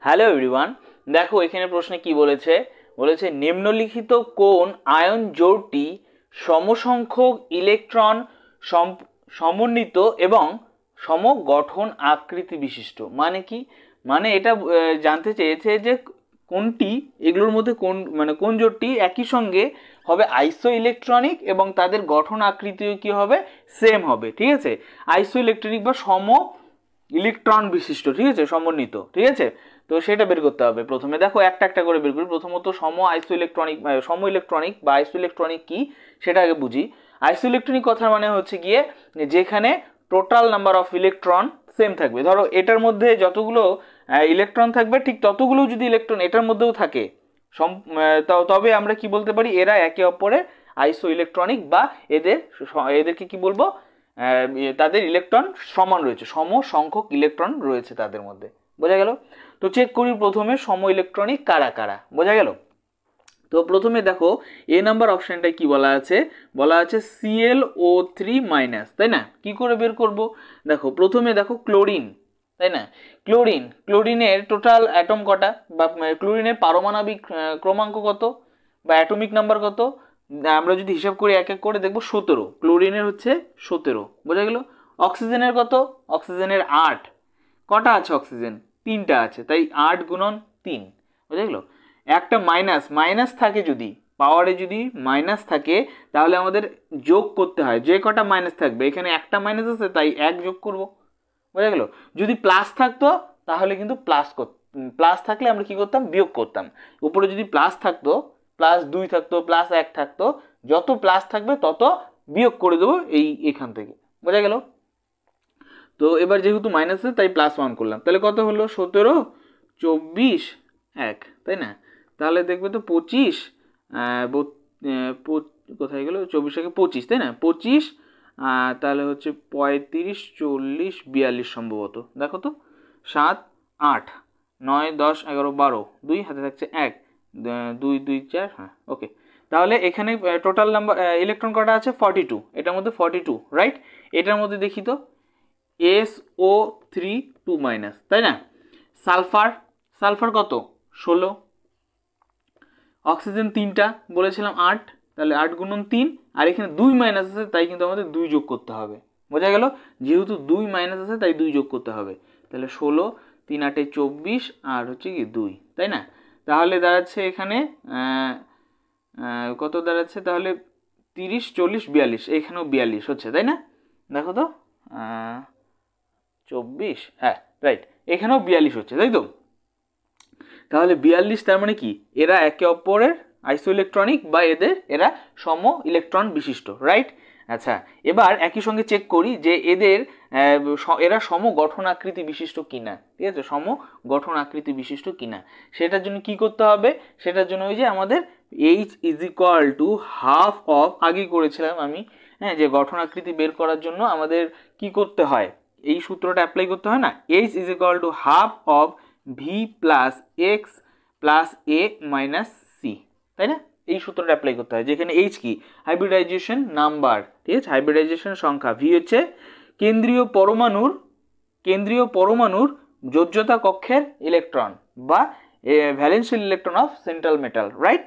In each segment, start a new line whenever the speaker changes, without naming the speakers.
Hello everyone, দেখো এখানে প্রশ্নে কি বলেছে। বলেছে নিম্নলিখিত কোন আয়ন জোড়টি সমসংখ্যক ইলেকট্রন সমন্বিত এবং সমগঠন আকৃতি বিশিষ্ট। মানে কি, মানে এটা জানতে চেয়েছে যে কোনটি এগুলোর মধ্যে কোন জোড়টি একই সঙ্গে হবে আইসো ইলেকট্রনিক এবং তাদের গঠন আকৃতিও কি হবে, সেম হবে। ঠিক আছে, আইসো ইলেকট্রনিক বা সম ইলেকট্রন বিশিষ্ট, ঠিক আছে, সমন্বিত। ঠিক আছে, তো সেটা বের করতে হবে। প্রথমে দেখো একটা একটা করে বের করি। প্রথমত সম ইলেকট্রনিক বা আইসো ইলেকট্রনিক কি সেটা আগে বুঝি। আইসো ইলেকট্রনিক কথার মানে হচ্ছে গিয়ে যেখানে total number of electron same থাকবে। ধরো এটার মধ্যে যতগুলো ইলেকট্রন থাকবে ঠিক ততগুলো যদি ইলেকট্রন এটার মধ্যেও থাকে তবে আমরা কি বলতে পারি, এরা একে অপরের আইসো ইলেকট্রনিক বা এদেরকে কি বলবো, তাদের ইলেকট্রন সমান রয়েছে, সম সংখ্যক ইলেকট্রন রয়েছে তাদের মধ্যে। বোঝা গেল? তো চেক করি প্রথমে সম ইলেকট্রনিক কারা কারা। বোঝা গেল? তো প্রথমে দেখো এ নাম্বার অপশনটায় কি বলা আছে, বলা আছে ClO3-, তাই না? কি করে বের করব? দেখো প্রথমে দেখো ক্লোরিন, তাই না? ক্লোরিনের টোটাল অ্যাটম কটা, বা ক্লোরিনের পারমাণবিক ক্রমাঙ্ক কত বা অ্যাটমিক নাম্বার কত? আমরা যদি হিসাব করি এক এক করে দেখবো 17। ক্লোরিনের হচ্ছে 17। বোঝা গেল? অক্সিজেনের কত? অক্সিজেনের 8। কটা আছে অক্সিজেন? 3টা আছে, তাই 8 গুণন 3। বোঝা গেল? একটা মাইনাস থাকে, যদি পাওয়ারে যদি মাইনাস থাকে তাহলে আমাদের যোগ করতে হয়। যে কটা মাইনাস থাকবে, এখানে একটা মাইনাস আছে তাই 1 যোগ করব। বোঝা গেল? যদি প্লাস থাকতো তাহলে কিন্তু প্লাস থাকলে আমরা কি করতাম, বিয়োগ করতাম। উপরে যদি প্লাস থাকতো, +2 থাকতো, +1 থাকতো, যত প্লাস থাকবে তত বিয়োগ করে দেবো এখান থেকে। বোঝা গেল? তো এবার যেহেতু মাইনাস আছে তাই +1 করলাম। তাহলে কত হলো? 17, 24, 1, তাই না? তাহলে দেখবে তো 25, কোথায় গেল, 24 থেকে 25, তাই না? 25, তাহলে হচ্ছে 35, 40, 42 সম্ভবত। দেখো তো, 7, 8, 9, 10, 11, 12, 2 হাতে থাকছে 1, 2, 2, 4, হ্যাঁ ওকে। তাহলে এখানে টোটাল নাম্বার ইলেকট্রন কটা আছে? 42। এটার মধ্যে 42, রাইট? এটার মধ্যে দেখি তো SO3 2-, তাই না? সালফার কত? 16। অক্সিজেন 3টা, বলেছিলাম 8, তাহলে 8 গুণন 3। আর এখানে 2 মাইনাস আছে তাই কিন্তু আমাদের 2 যোগ করতে হবে। বোঝা গেল? যেহেতু 2 মাইনাস আছে তাই 2 যোগ করতে হবে। তাহলে 16, 3 8 24 আর হচ্ছে কি 2, তাই না? তাহলে দাঁড়াচ্ছে এখানে কত দাঁড়াচ্ছে তাহলে? 30, 40, 42, এখানেও 42 হচ্ছে, তাই না? দেখো তো 24, হ্যাঁ রাইট, এখানেও 42 হচ্ছে, তাই তো? তাহলে 42, তার মানে কি এরা একে অপরের আইসো ইলেকট্রনিক বা এরা সম ইলেকট্রন বিশিষ্ট, রাইট? আচ্ছা, এবার একই সঙ্গে চেক করি যে এরা সম গঠন আকৃতি বিশিষ্ট কিনা। ঠিক আছে, সম গঠন আকৃতি বিশিষ্ট কিনা, সেটার জন্য কি করতে হবে? সেটার জন্য ওই যে আমাদের H = ½ অফ, আগেই করেছিলাম আমি, হ্যাঁ, যে গঠন আকৃতি বের করার জন্য আমাদের কি করতে হয়, এই সূত্রটা অ্যাপ্লাই করতে হয় না। H = ½ of V plus X plus A minus C, তাই না? এই সূত্রটা অ্যাপ্লাই করতে হয়, যেখানে এইচ কি, হাইব্রিডাইজেশন নাম্বার, ঠিক আছে, হাইব্রিডাইজেশন সংখ্যা, ভি হচ্ছে কেন্দ্রীয় পরমাণুর যোজ্যতা কক্ষের ইলেকট্রন বা valential electron of central metal, right?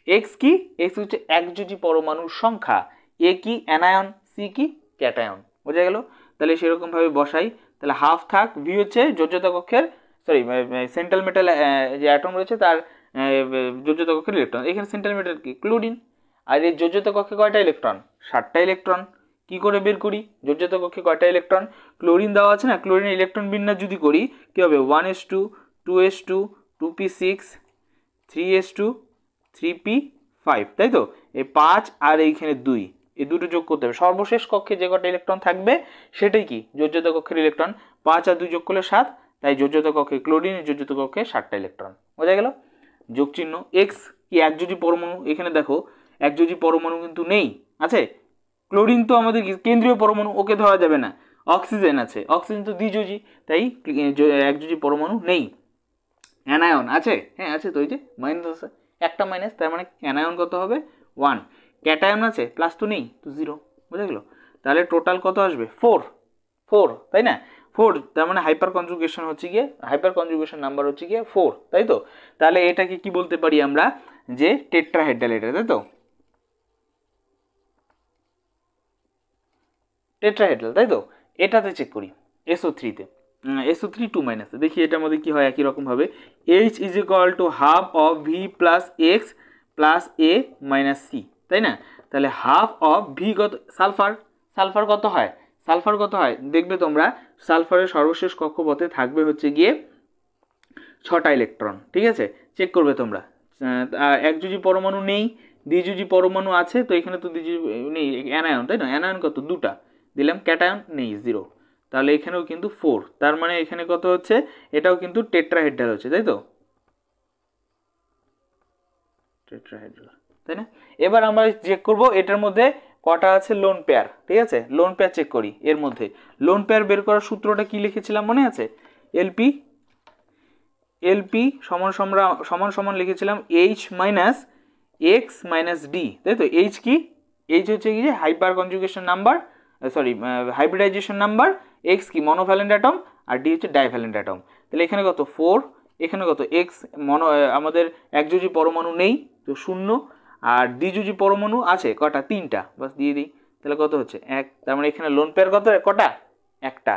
X কি, এক্স হচ্ছে একযোজী পরমাণুর সংখ্যা, এ কি অ্যানায়ন, সি কি ক্যাটায়ন। বোঝা গেল? তাহলে সেরকম ভাবে বসাই। তাহলে হাফ থাক, ভি হচ্ছে যোজ্যতা কক্ষের, সেন্ট্রাল মেটাল যে অ্যাটম রয়েছে তার যোজ্যতা কক্ষের ইলেকট্রন। এখানে সেন্ট্রাল মেটাল কি, ক্লোরিন। আর এই যোজ্যতা কক্ষে কয়টা ইলেকট্রন? 7টা ইলেকট্রন। কি করে বের করি যোজ্যতা কক্ষে কয়টা ইলেকট্রন? ক্লোরিন দেওয়া আছে না, ক্লোরিনের ইলেকট্রন বিন্যাস যদি করি কি হবে, 1s2, 2s2, 2p6, 3s2, 3p5, তাই তো? এই 5 আর এইখানে 2, এই দুটো যোগ করতে হবে। সর্বশেষ কক্ষে যে কটা ইলেকট্রন থাকবে সেটাই কি যোজ্যতা কক্ষের ইলেকট্রন। 5 আর 2 যোগ করলে 7, তাই যোজ্যতা কক্ষে ক্লোরিনের যোজ্যতা কক্ষে 7টা ইলেকট্রন। বোঝা গেল? যোগ চিহ্ন। এক্স কি একযোজী পরমাণু, এখানে দেখো একযোজী পরমাণু কিন্তু নেই, আছে। ক্লোরিন তো আমাদের কেন্দ্রীয় পরমাণু, ওকে ধরা যাবে না। অক্সিজেন আছে, অক্সিজেন তো দ্বিযোজী, তাই একযোজী পরমাণু নেই। অ্যানায়ন আছে, হ্যাঁ আছে তো, এই যে মাইনাস আছে, একটা মাইনাস, তার মানে অ্যানায়ন কত হবে? 1। ক্যাটায়ন আছে, প্লাস তো নেই তো 0। বুঝা গেল? তাহলে টোটাল কত আসবে? 4, তাই না? 4, তার মানে হাইপার কনজুগেশন হচ্ছে গিয়ে হাইপার কনজুগেশন নাম্বার হচ্ছে গিয়ে 4, তাই তো? তাহলে এটাকে কি বলতে পারি আমরা, যে টেট্রাহেড্রাল, এটা তাই তো, টেট্রাহেড্রাল, তাই তো? এটাতে চেক করি SO3-তে, SO3 2 মাইনাসে, দেখি এটার মধ্যে কি হয় একই রকম ভাবে। H is equal to half of V plus X plus A minus C, তাই না? তাহলে হাফ অফ ভি কত, সালফার, সালফার কত হয়, সালফার কত হয় দেখবে তোমরা, সালফারের সর্বশেষ কক্ষপথে থাকবে হচ্ছে গিয়ে 6টা ইলেকট্রন, ঠিক আছে? চেক করবে তোমরা, একযোজি পরমাণু নেই, দ্বিযোজি পরমাণু আছে, তো এখানে তো দ্বিযোজি নেই, অ্যানায়ন, তাই না? অ্যানায়ন কত, 2টা দিলাম, ক্যাটায়ন নেই 0, তাহলে এখানেও কিন্তু 4, তার মানে এখানে কত হচ্ছে, এটাও কিন্তু টেট্রাহেড্রাল হচ্ছে, তাই তো? টেট্রাহেড্রাল, তাই না? এবার আমরা চেক করব এটার মধ্যে কটা আছে লোন পেয়ার, ঠিক আছে? লোন পেয়ার চেক করি, এর মধ্যে লোন পেয়ার বের করার সূত্রটা কি লিখেছিলাম মনে আছে? এলপি, এলপি সমান সমান সমান লিখেছিলাম H minus x minus D, তাই তো? এইচ কি, এইচ হচ্ছে কি যে hyper conjugation number, sorry hybridization number, x কি মনোভ্যালেন্ট অ্যাটম, আর ডি হচ্ছে ডাইভ্যালেন্ট অ্যাটম। তাহলে এখানে কত 4, এখানে কত এক্স, আমাদের একযোজি পরমাণু নেই তো 0, আর দ্বিযোজি পরমাণু আছে কটা, 3টা, বাস দিয়ে দিই, তাহলে কত হচ্ছে 1, তার মানে এখানে লোন পেয়ার কত, কটা, একটা।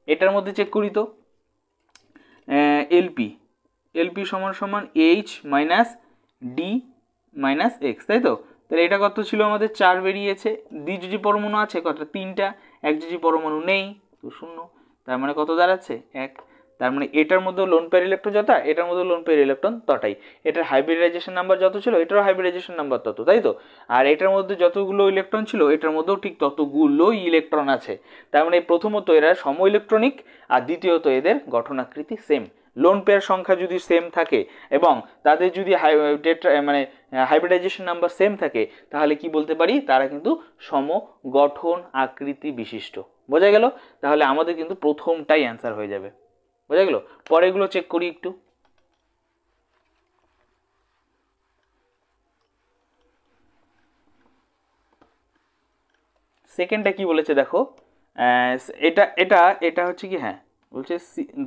এটার মধ্যে চেক করি তো, এলপি, এলপি সমান সমান H minus D minus x, তাই তো? তাহলে এটা কত ছিল আমাদের, 4 বেরিয়েছে, দ্বিযোজি পরমাণু আছে কটা, 3টা, একযোজি পরমাণু নেই তো 0, তার মানে কত দাঁড়াচ্ছে 1, তার মানে এটার মধ্যে লোন পেয়ার ইলেকট্রন যত, এটার মধ্যে লোন পেয়ার ইলেকট্রন তটাই, এটার হাইব্রিডাইজেশন নাম্বার যত ছিল এটারও হাইব্রিডাইজেশন নাম্বার তত, তাই তো? আর এটার মধ্যে যতগুলো ইলেকট্রন ছিল এটার মধ্যেও ঠিক ততগুলোই ইলেকট্রন আছে, তার মানে প্রথমত এরা সম ইলেকট্রনিক, আর দ্বিতীয়ত এদের গঠনাকৃতি সেম। লোন পেয়ার সংখ্যা যদি সেম থাকে এবং তাদের যদি মানে হাইব্রিডাইজেশন নাম্বার সেম থাকে, তাহলে কি বলতে পারি, তারা কিন্তু সম গঠন আকৃতি বিশিষ্ট। বোঝা গেল? তাহলে আমাদের কিন্তু প্রথমটাই অ্যান্সার হয়ে যাবে। বোঝা গেল? পরেগুলো চেক করি একটু। সেকেন্ডটা কি বলেছে দেখো, এটা এটা এটা হচ্ছে কি, হ্যাঁ বলছে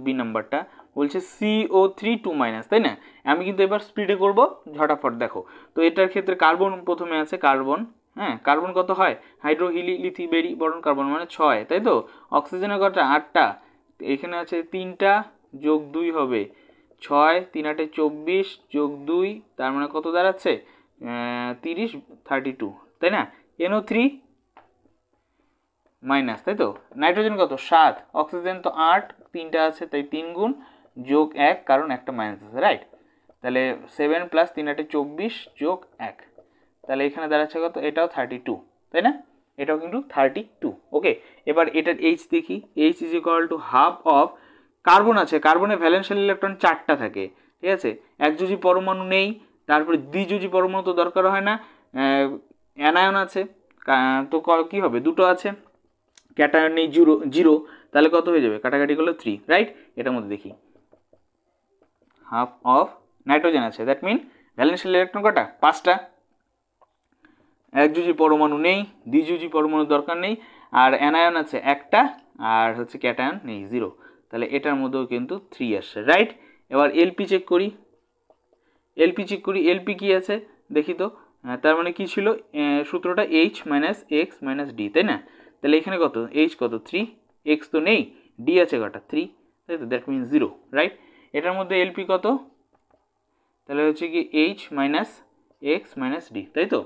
বি নাম্বারটা বলছে CO3 2 মাইনাস, তাই না? আমি কিন্তু এবার স্পিডে করব, ঝটাফট দেখো। তো এটার ক্ষেত্রে কার্বন প্রথমে আছে, কার্বন, হ্যাঁ কার্বন কত হয়, হাইড্রোহিলি লিথি বেরি বরন কার্বন মানে 6, তাই তো? অক্সিজেনের কটা, 8টা, এখানে আছে 3টা যোগ 2 হবে 6, 3 8 24 যোগ 2, তার মানে কত দাঁড়াচ্ছে 30, 32, তাই না? NO3 মাইনাস, তাই তো? নাইট্রোজেন কত, 7, অক্সিজেন তো 8, 3টা আছে তাই 3 গুণ যোগ 1, কারণ একটা মাইনাস আছে, রাইট? তাহলে 7 প্লাস 3 8 24 যোগ 1, তাহলে এখানে দাঁড়াচ্ছে কত, এটাও 32, তাই না? এটাও কিন্তু 32, ওকে। এবার এটার এইচ দেখি, H is equal to half of, carbon আছে, কার্বনে ভ্যালেন্সিয়াল ইলেকট্রন 4টা থাকে, ঠিক আছে? একযোজি পরমাণু নেই, তারপরে দ্বিযোজি পরমাণু তো দরকার হয় না, অ্যানায়ন আছে, তো কি হবে, 2টো আছে, ক্যাটায়ন নেই, 0, তাহলে কত হয়ে যাবে, কাটাকাটি করলে 3, রাইট? এটার মধ্যে দেখি হাফ অফ, নাইট্রোজেন আছে, দ্যাট মিন ভ্যালেন্সিয়াল ইলেকট্রন কটা, 5টা, একযোজি পরমাণু নেই, দ্বিযোজি পরমাণু দরকার নেই, আর অ্যানায়ন আছে একটা, আর হচ্ছে ক্যাটায়ন নেই 0, তাহলে এটার মধ্যেও কিন্তু 3 আসছে, রাইট? এবার এলপি চেক করি, এলপি চেক করি, এলপি কি আছে দেখি তো, তার মানে কি ছিল, সূত্রটা H minus x minus D, তাই না? তাহলে এখানে কত, এইচ কত 3, এক্স তো নেই, ডি আছে কটা 3, তাই তো? That means 0, right? এটার মধ্যে এলপি কত, তাহলে হচ্ছে কি H minus x minus D, তাই তো?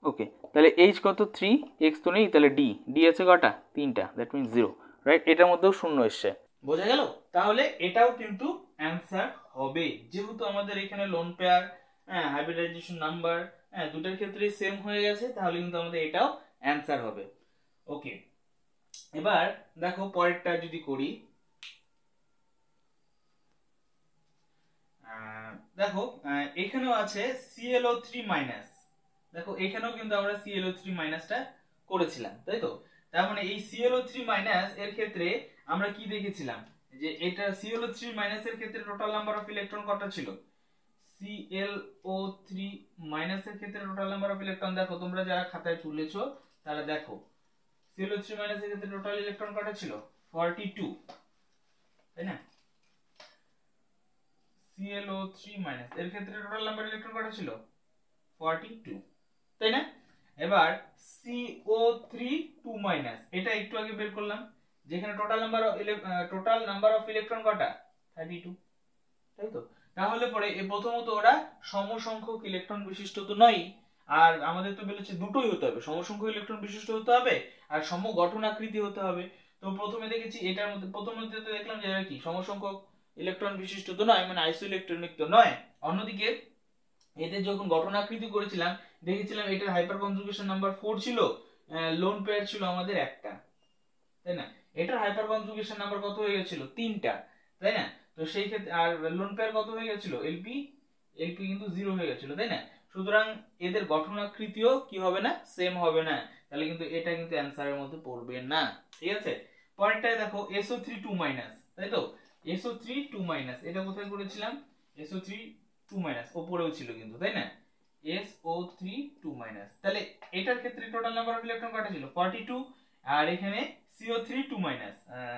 ওকে, তাহলে এইচ কত 3, এক্স তো নেই, তাহলে ডি, ডি আছে কটা 3টা, দ্যাট মিনস 0, রাইট? এটার মধ্যেও 0 এসছে। বোঝা গেল? তাহলে এটাও কিন্তু অ্যান্সার হবে, যেহেতু আমাদের এখানে লোন পেয়ার, হ্যাঁ হাইব্রিডাইজেশন নাম্বার, হ্যাঁ দুটার ক্ষেত্রে সেম হয়ে গেছে, তাহলে কিন্তু আমাদের এটাও অ্যান্সার হবে। ওকে, এবার দেখো পরেরটা যদি করি, দেখো এখানেও আছে ClO3 মাইনাস, দেখো এখানেও কিন্তু আমরা ClO3 মাইনাসটা করেছিলাম, তাই তো? তার মানে এই ClO3 মাইনাস এর ক্ষেত্রে আমরা কি দেখেছিলাম, যে এটা ClO3 মাইনাস এর ক্ষেত্রে টোটাল নাম্বার অফ ইলেকট্রন কত ছিল, ClO3 মাইনাস এর ক্ষেত্রে টোটাল নাম্বার অফ ইলেকট্রন, দেখো তোমরা যারা খাতায় তুলেছো তারা দেখো, ClO3 মাইনাস এর ক্ষেত্রে টোটাল ইলেকট্রন কটা ছিল 42 তাই না ClO3 মাইনাস এর ক্ষেত্রে টোটাল নাম্বার ইলেকট্রন কটা ছিল 42 তাই না এবার CO3 2 মাইনাস এটা একটু আগে বের করলাম যেখানে টোটাল নাম্বার অফ ইলেকট্রন কটা 32 তাই তো তাহলে পরে প্রথমত ওরা সমসংখ্যক ইলেকট্রন বিশিষ্ট তো নয় আর আমাদের তো বলেছে দুটোই হতে হবে সমসংখ্যক ইলেকট্রন বিশিষ্ট হতে হবে আর সম গঠন আকৃতি হতে হবে তো প্রথমে দেখেছি এটার মধ্যে প্রথমে তো দেখলাম যে এরা কি সমসংখ্যক ইলেকট্রন বিশিষ্ট তো নয় মানে আইসোইলেকট্রনিক তো নয় অন্যদিকে এদের যখন গঠন আকৃতি করেছিলাম দেখেছিলাম এটার হাইপার কনজুগেশন নাম্বার 4 ছিল লোন পেয়ার ছিল আমাদের একটা তাই না এটার হাইপার কনজুগেশন নাম্বার কত হয়ে গেছিল 3টা তাই না তো সেই ক্ষেত্রে আর লোন পেয়ার কত হয়ে গেছিল এলপি কিন্তু 0 হয়ে গেছিল তাই না সুতরাং এদের গঠন আকৃতিও কি হবে না সেম হবে না তাহলে কিন্তু এটা কিন্তু অ্যানসারের মধ্যে পড়বে না ঠিক আছে পরেরটায় দেখো SO3 2 মাইনাস তাই তো SO3 2 মাইনাস এটা কোথায় করেছিলাম SO3 2 মাইনাস উপরেও ছিল কিন্তু তাই না SO3 2 মাইনাস তাহলে এটার ক্ষেত্রে টোটাল নাম্বার অফ ইলেকট্রন কটা ছিল 42 আর এখানে CO3 2 মাইনাস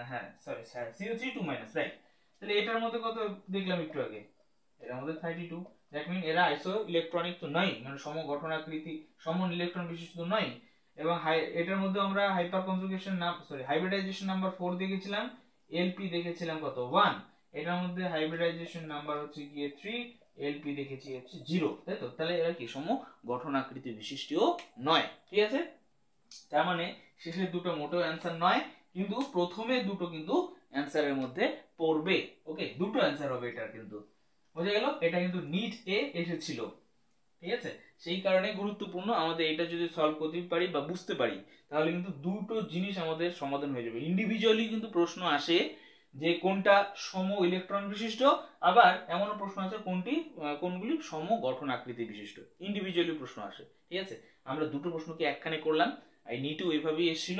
হ্যাঁ সরি CO3 2 মাইনাস রাইট তাহলে এটার মধ্যে কত দেখলাম একটু আগে এর মধ্যে 32 দ্যাট মিন এরা আইসো ইলেকট্রনিক তো নয় মানে সম গঠন আকৃতি সমান ইলেকট্রন বিশিষ্ট তো নয় এবং এটার মধ্যে আমরা হাইপার কনজুগেশন হাইব্রিডাইজেশন নাম্বার 4 দেখেছিলাম এলপি দেখেছিলাম কত 1 এটার মধ্যে হাইব্রিডাইজেশন নাম্বার হচ্ছে গিয়ে 3 এলপি দেখেছি হচ্ছে 0 তাই তো তাহলে এরা কি সম গঠন আকৃতি বিশিষ্টও নয় ঠিক আছে তার মানে শেষের দুটো মোটেও অ্যানসার নয় কিন্তু প্রথমে দুটো কিন্তু অ্যানসারের মধ্যে পড়বে ওকে দুটো অ্যানসার হবে এটার কিন্তু বুঝে গেল এটা কিন্তু নিট এ এসেছিল ঠিক আছে সেই কারণে গুরুত্বপূর্ণ আমাদের এটা যদি সলভ করতে পারি বা বুঝতে পারি তাহলে কিন্তু দুটো জিনিস আমাদের সমাধান হয়ে যাবে ইন্ডিভিজুয়ালি কিন্তু প্রশ্ন আসে যে কোনটা সম ইলেকট্রন বিশিষ্ট আবার এমনও প্রশ্ন আছে কোনগুলি সম গঠন আকৃতি বিশিষ্ট ইন্ডিভিজুয়ালি প্রশ্ন আসে ঠিক আছে আমরা দুটো প্রশ্নকে একখানে করলাম এই নিটও এইভাবেই এসেছিল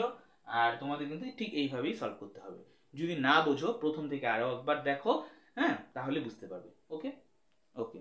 আর তোমাদের কিন্তু ঠিক এইভাবেই সলভ করতে হবে যদি না বোঝো প্রথম থেকে আরো একবার দেখো হ্যাঁ তাহলে বুঝতে পারবে ওকে ওকে